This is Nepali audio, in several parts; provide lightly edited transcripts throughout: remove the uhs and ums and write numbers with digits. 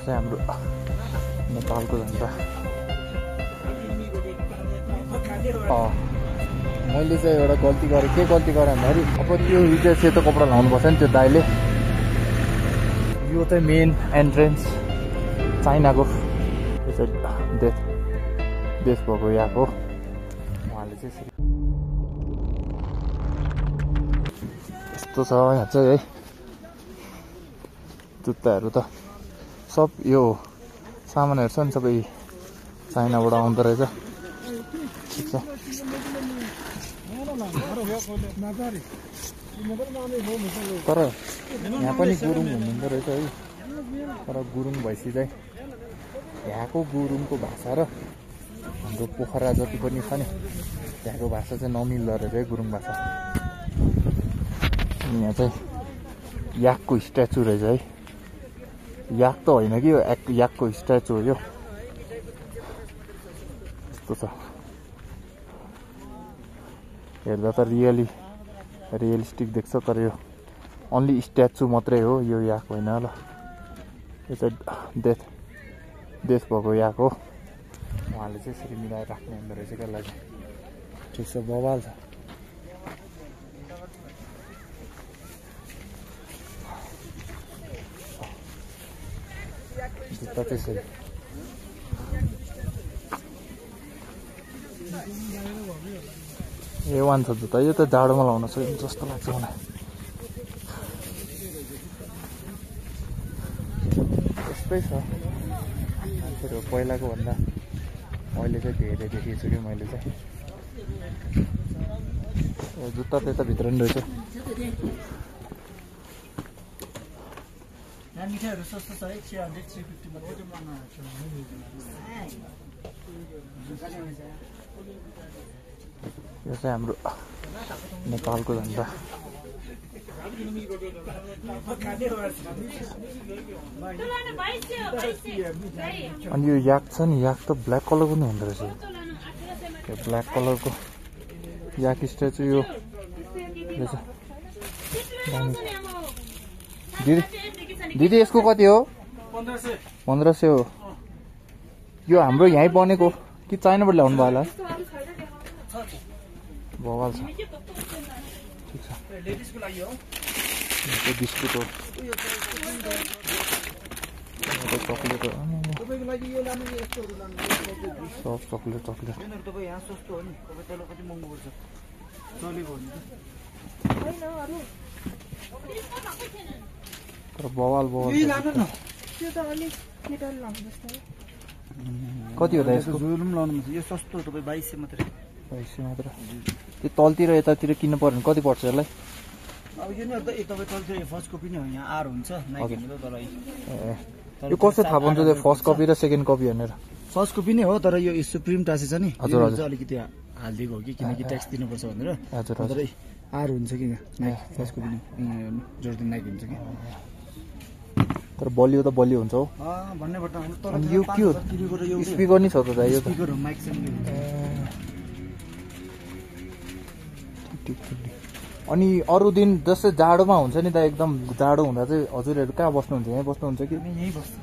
चाहिँ हाम्रो नेपालको झन्डा। मैले चाहिँ एउटा गल्ती गरेँ। के गल्ती गरेँ भन्दाखेरि अब त्यो हिजो सेतो कपडा लाउनुपर्छ नि त्यो दाइले। यो चाहिँ मेन एन्ट्रेन्स चाइनाको, यो चाहिँ देश भएको यहाँको। उहाँले चाहिँ यस्तो छ यहाँ चाहिँ है। जुत्ताहरू त सब यो सामानहरू छ नि सबै चाइनाबाट आउँदो रहेछ। ठिक छ। तर यहाँ पनि गुरुङ हुनुहुँदो रहेछ है। तर गुरुङ भएपछि चाहिँ यहाँको गुरुङको भाषा र हाम्रो पोखरा जति पनि छ नि त्यहाँको भाषा चाहिँ नमिल्दो रहेछ है, गुरुङ भाषा। यहाँ चाहिँ याकको स्ट्याचु रहेछ है। याक त होइन कि यो याकको स्ट्याचु हो यो। यस्तो छ हेर्दा त रियलिस्टिक देख्छ, तर यो ओन्ली स्ट्याचु मात्रै हो, यो याक होइन ल। यो चाहिँ देश भएको याक हो। उहाँले चाहिँ यसरी मिलाएर राख्ने हुँदो रहेछ क्या लागि। ठिक छ, बवाल छ। जुत्ता त्यसरी A1 छ जुत्ता। यो त जाडोमा लाउन सकिन्छ जस्तो लाग्छ मलाई। त्यस्तै छ मान्छेहरू पहिलाको भन्दा अहिले चाहिँ धेरै देखेको छु कि मैले चाहिँ। जुत्ता त्यताभित्र नि रहेछ। मिठाईहरू सस्तो छ है, 300 350 मा। यो चाहिँ हाम्रो नेपालको झन्डा। अनि यो याक छ नि, याक त ब्ल्याक कलरको नि हुँदो रहेछ। यो ब्ल्याक कलरको याक स्ट्याचु यो रहेछ। दिदी यसको कति हो? 1500 हो। यो हाम्रो यहीँ बनेको कि चाइनाबाट ल्याउनु भयो होला? बवाल छ। ठिक छ। बिस्कुट हो, चक्लेट हो, सब चक्लेट। तर बवाल कति हो त यसको? यो सस्तो हो तपाईँ 2200 मात्रै। 2200 मात्र। त्यो तलतिर यतातिर किन्नु पर्यो भने कति पर्छ यसलाई? अब यो नि तपाईँ तलतिर फर्स्ट कपी नै हो, यहाँ आर हुन्छ नाइकिनु त। तर यो कसो थाहा पाउँछ त्यो फर्स्ट कपी र सेकेन्ड कपी भनेर? फर्स्ट कपी नै हो, तर यो सुप्रिम टासी छ नि, हजुर अलिकति हालिदिएको हो कि किनकि ट्याक्स दिनुपर्छ भनेर। हजुर तर आर हुन्छ कि फर्स्ट कपी नै जोर्डन नाइक हुन्छ कि। तर बलियो त बलियो हुन्छ हो भन्ने पर्छ। अनि यो के हो? स्पिकर नि छ त दाइ? यो त स्पिकर हो, माइक चाहिँ। अनि अरू दिन जस्तै जाडोमा हुन्छ नि त, एकदम जाडो हुँदा चाहिँ हजुरहरू कहाँ बस्नुहुन्छ? यहीँ बस्नुहुन्छ कि? यहीँ बस्छु।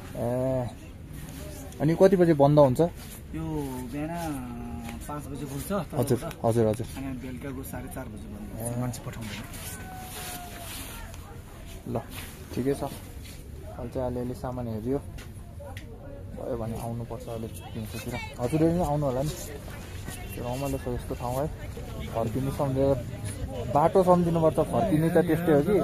अनि कति बजे बन्द हुन्छ? यो बिहान 5 बजे खुल्छ। हजुर हजुर हजुर। अनि बेलुकाको 4:30 बजे बन्द हुन्छ, मान्छे पठाउँदैन। ल ठिकै छ। अहिले चाहिँ अलिअलि सामान हेऱ्यो भयो भने आउनुपर्छ अहिले दिउँसोतिर। हजुरहरू पनि आउनु होला नि, रमाइलो छ यस्तो ठाउँ है। फर्किनु सम्झेर बाटो सम्झिनुपर्छ, फर्किनु त त्यस्तै हो कि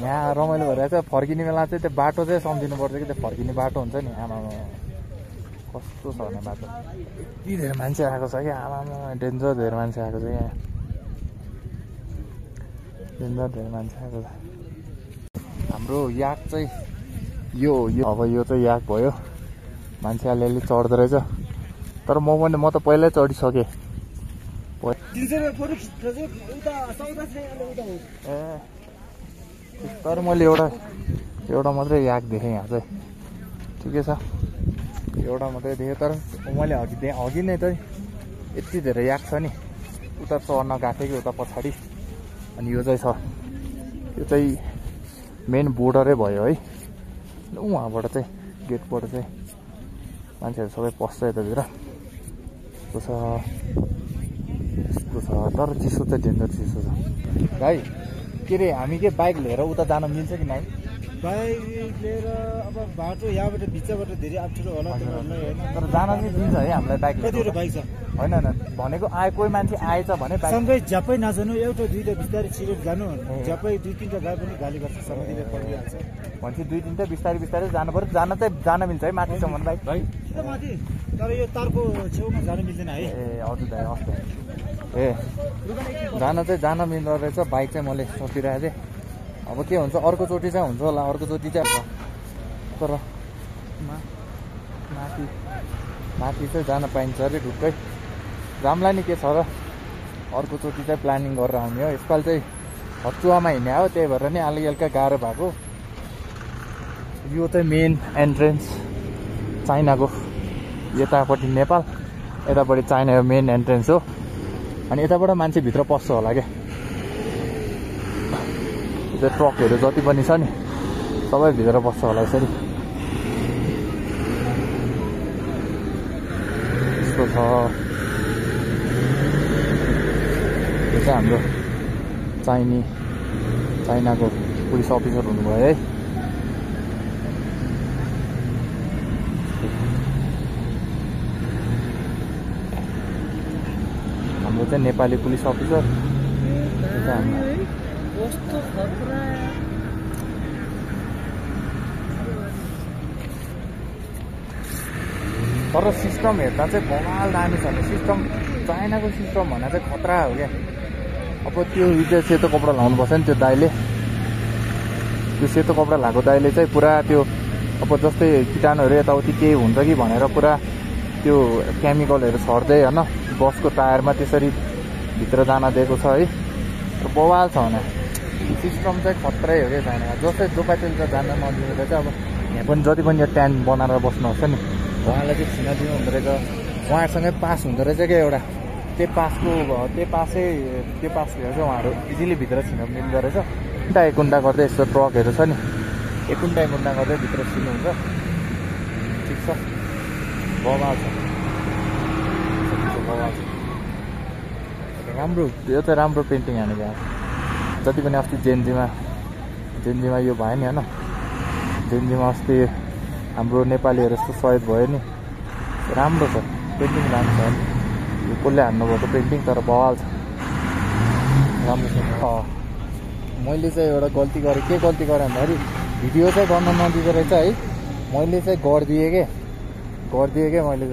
यहाँ रमाइलो भइरहेछ। फर्किने बेला चाहिँ त्यो बाटो चाहिँ सम्झिनुपर्छ कि, त्यो फर्किने बाटो हुन्छ नि। आमामा कस्तो छ भने बाटो यति धेरै मान्छे आएको छ कि, आमामा डेन्जर धेरै मान्छे आएको छ यहाँ, डेन्जर धेरै मान्छे आएको छ। हाम्रो याक चाहिँ यो अब यो चाहिँ याक भयो। मान्छे अलिअलि चढ्दो रहेछ, तर म त पहिल्यै चढिसकेँ। तर मैले एउटा मात्रै याक देखेँ यहाँ चाहिँ। ठिकै छ, एउटा मात्रै देखेँ। तर मैले अघि नै चाहिँ यति धेरै याक छ नि, उता चढ्न गएको कि उता पछाडि। अनि यो चाहिँ छ, यो चाहिँ मेन बोर्डरै भयो है। उहाँबाट चाहिँ गेटबाट चाहिँ मान्छेहरू सबै पस्छ यतातिर। यस्तो छ तर चिसो चाहिँ डेन्जर चिसो छ भाइ। के अरे हामी के बाइक लिएर उता जान मिल्छ कि नै? बाइक लिएर अब बाटो यहाँबाट बिचबाट धेरै अप्ठ्यारो होला तर जान चाहिँ दिन्छ है हामीलाई बाइक लिएर? कतिवटा बाइक छ होइन भनेको कोही मान्छे आएछ भने सँगै झ्यापै नजानु, एउटा दुईवटा बिस्तारै छिरेर जानु। झ्यापै दुई तिनवटा गए पनि गाली गर्छ, समातिले पडिहाल्छ। भनेपछि दुई तिनवटा बिस्तारै बिस्तारै जानु पर्यो। जान मिल्छ है माथिसम्म बाइक? माथि तर यो तारको छेउमा जानु मिल्दैन है। ए हजुर दाइ हस् ए जान मिल्दो रहेछ। बाइक चाहिँ मैले सोचिरहेको थिएँ अब के हुन्छ, अर्कोचोटि चाहिँ हुन्छ होला, अर्कोचोटि चाहिँ तर माथि चाहिँ जान पाइन्छ अरे ढुक्कै। जामलाई नि के छ र, अर्कोचोटि चाहिँ प्लानिङ गरेर आउने हो। यसपालि चाहिँ हचुवामा हिँड्ने हो, त्यही भएर नि हल्का गाह्रो भएको। यो चाहिँ मेन एन्ट्रेन्स चाइनाको, यतापट्टि नेपाल, यतापट्टि चाइना मेन एन्ट्रेन्स हो। अनि यताबाट मान्छे भित्र पस्छ होला क्या। त्यो ट्रकहरू जति पनि छ नि सबै भित्र पस्छ होला यसरी। यस्तो छ। यो चाहिँ हाम्रो चाइनाको पुलिस अफिसर हुनुभयो है। हाम्रो चाहिँ नेपाली पुलिस अफिसर। तर सिस्टम हेर्दा चाहिँ बवाल दामी छ नि सिस्टम। चाइनाको सिस्टम भन्दा चाहिँ खतरा हो क्या। अब त्यो सेतो कपडा लाउनुपर्छ नि त्यो दाइले। त्यो सेतो कपडा लगाएको दाइले चाहिँ पुरा त्यो अब जस्तै कीटाणुहरू यताउति केही हुन्छ कि भनेर पुरा त्यो केमिकलहरू छर्दै होइन बसको टायरमा त्यसरी भित्र जान दिएको छ है। बवाल छ भने सिस्टम चाहिँ खत्रै हो क्या चाइना। जस्तै दोपाटेल जान नदिँदा चाहिँ अब यहाँ पनि जति पनि यो ट्यान्ट बनाएर बस्नुहुन्छ नि उहाँलाई चाहिँ छिन दिनु हुँदो रहेछ। उहाँहरूसँगै पास हुँदो रहेछ क्या एउटा। त्यो पास लिएर चाहिँ उहाँहरू इजिली भित्र छिन मिल्दो रहेछ। एकुन्डा गर्दै यस्तो ट्रकहरू छ नि, एकुन्डा गर्दै भित्र छिर्नुहुन्छ। ठिक छ, बवाल छ राम्रो। यो चाहिँ राम्रो पेन्टिङ हानेको यहाँ। जति पनि अस्ति जेन्जीमा यो भयो नि होइन, जेन्जीमा अस्ति हाम्रो नेपालीहरू यस्तो सहिद भयो नि। राम्रो छ पेन्टिङ, राम्रो छ। यो कसले हान्नुभएको पेन्टिङ तर बवाल छ, राम्रो छ। मैले चाहिँ एउटा गल्ती गरेँ। के गल्ती गरेँ भन्दाखेरि भिडियो चाहिँ गर्न नदिँदो रहेछ है। मैले चाहिँ गरिदिएँ क्या मैले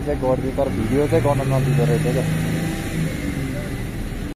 चाहिँ गरिदिएँ तर भिडियो चाहिँ गर्न नदिँदो रहेछ क्या।